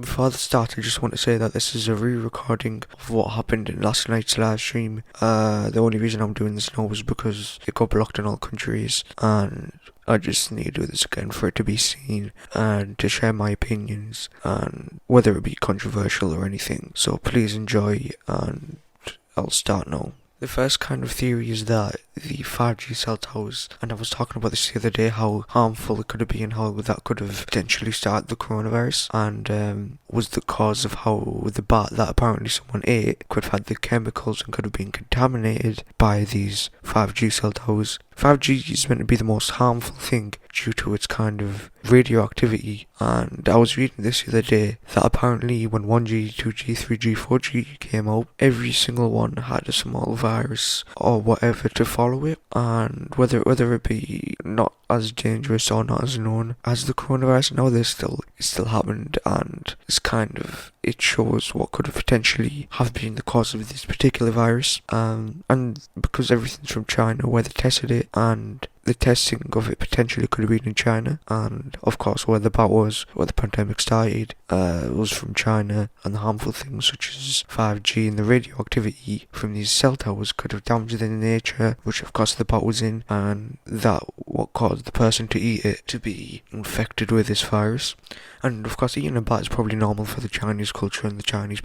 before the start, I just want to say that this is a re-recording of what happened in last night's live stream. The only reason I'm doing this now is because it got blocked in all countries, and I just need to do this again for it to be seen and to share my opinions, and whether it be controversial or anything. So please enjoy, and I'll start now. The first kind of theory is that the 5G cell towers, and I was talking about this the other day, how harmful it could have been, how that could have potentially started the coronavirus, and was the cause of how the bat that apparently someone ate could have had the chemicals and could have been contaminated by these 5G cell towers. 5G is meant to be the most harmful thing due to its kind of radioactivity, and I was reading this the other day that apparently when 1G, 2G, 3G, 4G came out, every single one had a small virus or whatever to follow it, and whether it be not as dangerous or not as known as the coronavirus, now it still happened, and it shows what could have potentially have been the cause of this particular virus, and because everything's from China where they tested it, and the testing of it potentially could have been in China, and of course where the pandemic started was from China, and the harmful things such as 5G and the radioactivity from these cell towers could have damaged the nature which of course the bat was in, and that what caused the person to eat it to be infected with this virus. And of course eating a bat is probably normal for the Chinese culture and the Chinese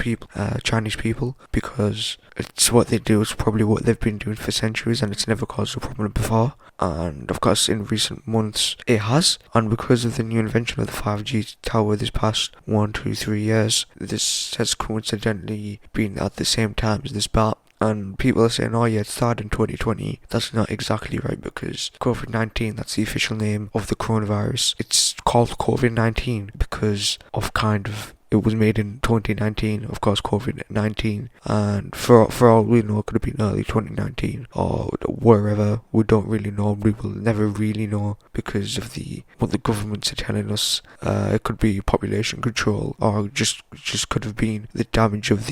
people because it's what they do, it's probably what they've been doing for centuries, and it's never caused a problem before. And of course in recent months it has, and because of the new invention of the 5G tower this past 1, 2, 3 years, this has coincidentally been at the same time as this bat. And people are saying, oh yeah, it started in 2020. That's not exactly right, because COVID-19, that's the official name of the coronavirus. It's called COVID-19 because of it was made in 2019, of course, COVID-19, and for all we know, it could have been early 2019 or wherever. We don't really know. We will never really know because of what the governments are telling us. It could be population control, or just could have been the damage of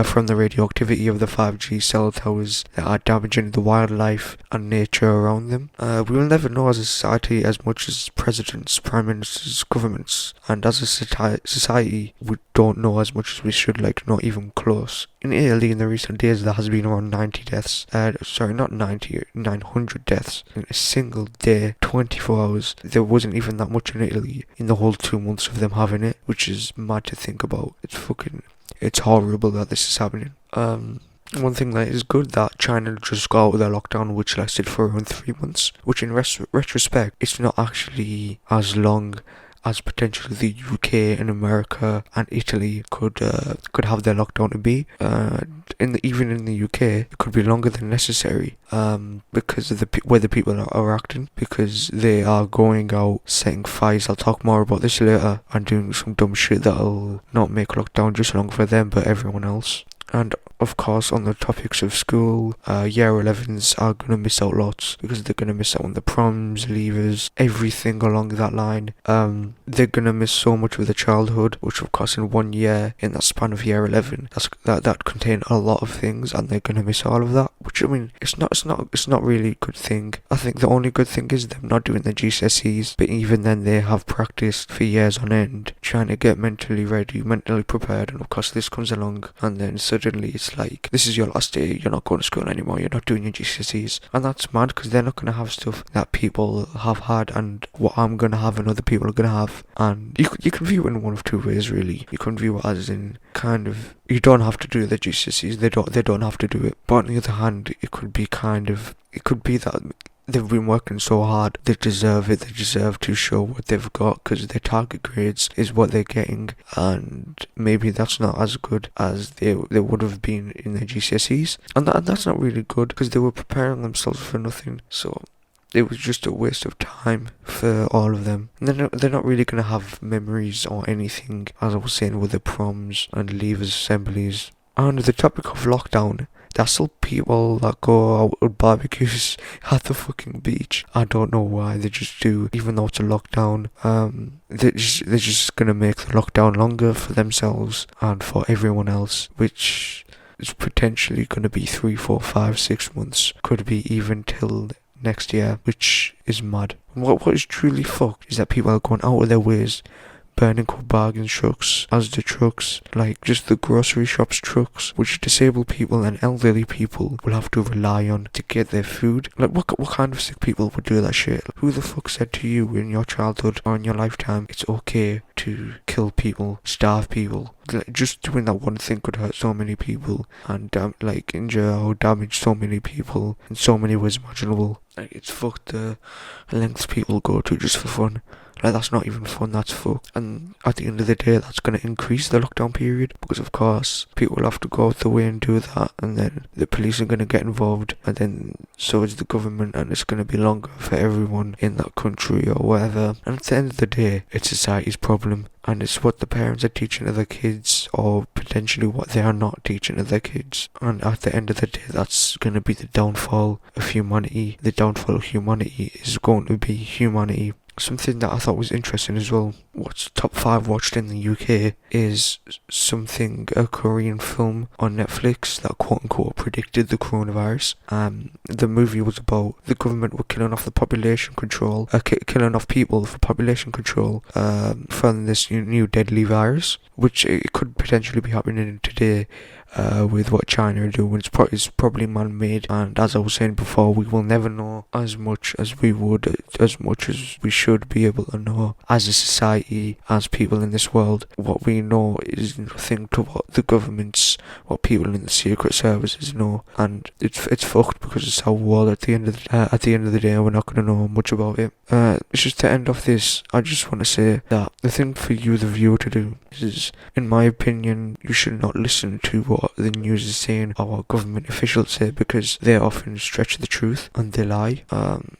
from the radioactivity of the 5G cell towers that are damaging the wildlife and nature around them. We will never know as a society, as much as presidents, prime ministers, governments, and as a society, we don't know as much as we should, not even close. In Italy, in the recent days, there has been around 90 deaths. Not 90, 900 deaths in a single day, 24 hours. There wasn't even that much in Italy in the whole 2 months of them having it, which is mad to think about. It's horrible that this is happening. One thing that is good, that China just got out of their lockdown, which lasted for around 3 months, which in retrospect, it's not actually as long as potentially the UK and America and Italy could have their lockdown to be. Even in the UK, it could be longer than necessary because of the way the people are acting, because they are going out setting fires. I'll talk more about this later, and doing some dumb shit that'll not make lockdown just long for them but everyone else. And of course, on the topics of school, year 11s are going to miss out lots, because they're going to miss out on the proms, leavers, everything along that line. They're going to miss so much of their childhood, which of course in 1 year, in that span of year 11, that contain a lot of things, and they're going to miss all of that, which, I mean, it's not really a good thing. I think the only good thing is them not doing their GCSEs, but even then they have practiced for years on end, trying to get mentally ready, mentally prepared, and of course this comes along, and then suddenly it's like, this is your last day, you're not going to school anymore, you're not doing your GCSEs, and that's mad, because they're not going to have stuff that people have had, and what I'm going to have and other people are going to have. And you can view it in one of two ways, really. You can view it as in you don't have to do the GCSEs, they don't have to do it, but on the other hand, it could be that they've been working so hard, they deserve it, they deserve to show what they've got, because their target grades is what they're getting, and maybe that's not as good as they would have been in their GCSEs, and that's not really good, because they were preparing themselves for nothing, so it was just a waste of time for all of them. And they're not really going to have memories or anything, as I was saying, with the proms and leavers assemblies. And the topic of lockdown, there's still people that go out with barbecues at the fucking beach. I don't know why, they just do, even though it's a lockdown. They're just gonna make the lockdown longer for themselves and for everyone else, which is potentially gonna be 3, 4, 5, 6 months. Could be even till next year, which is mad. What is truly fucked is that people are going out of their ways, burning up bargain trucks, Asda trucks, like just the grocery shops trucks, which disabled people and elderly people will have to rely on to get their food. Like what kind of sick people would do that shit? Who the fuck said to you in your childhood or in your lifetime it's okay to kill people, starve people? Like, just doing that one thing could hurt so many people and injure or damage so many people in so many ways imaginable. Like, it's fucked the lengths people go to just for fun. Like, that's not even fun, that's fucked. And at the end of the day, that's going to increase the lockdown period because, of course, people will have to go out the way and do that, and then the police are going to get involved, and then so is the government, and it's going to be longer for everyone in that country or whatever. And at the end of the day, it's society's problem, and it's what the parents are teaching to their kids, or potentially what they are not teaching to their kids. And at the end of the day, that's going to be the downfall of humanity. The downfall of humanity is going to be humanity. Something that I thought was interesting as well, what's top 5 watched in the UK, is a Korean film on Netflix that quote-unquote predicted the coronavirus. The movie was about the government were killing off the population control, killing off people for population control, from this new deadly virus, which it could potentially be happening today. With what China are doing, it's probably man-made, and as I was saying before, we will never know as much as we should be able to know as a society, as people in this world. What we know is nothing to what people in the secret services know, and it's fucked because it's our world. At the end of the day, we're not going to know much about it. It's just to end off this, I just want to say that the thing for you, the viewer, to do is, in my opinion, you should not listen to what the news is saying or what government officials say, because they often stretch the truth and they lie.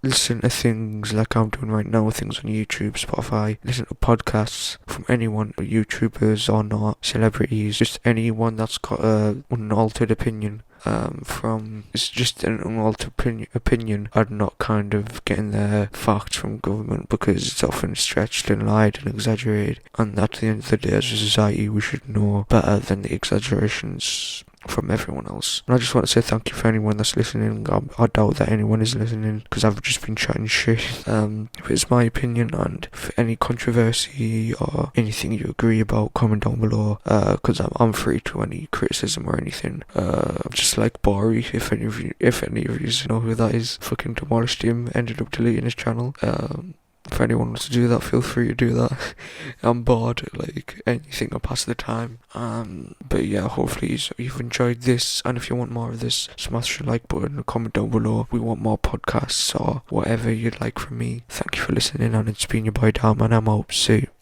Listen to things like I'm doing right now, things on YouTube, Spotify. Listen to podcasts from anyone, YouTubers or not, celebrities, just anyone that's got an unaltered opinion. It's just an unaltered opinion and not kind of getting their facts from government, because it's often stretched and lied and exaggerated, and at the end of the day, as a society, we should know better than the exaggerations from everyone else. And I just want to say thank you for anyone that's listening. I doubt that anyone is listening because I've just been chatting shit. But it's my opinion, and for any controversy or anything you agree about, comment down below, because I'm free to any criticism or anything. Just like Bari, if any of you know who that is, fucking demolished him, ended up deleting his channel. If anyone wants to do that, feel free to do that. I'm bored, like anything to pass the time. But yeah, hopefully you've enjoyed this, and if you want more of this, smash the like button and comment down below. We want more podcasts or whatever you'd like from me. Thank you for listening, and it's been your boy Dam, and I'm out. See you.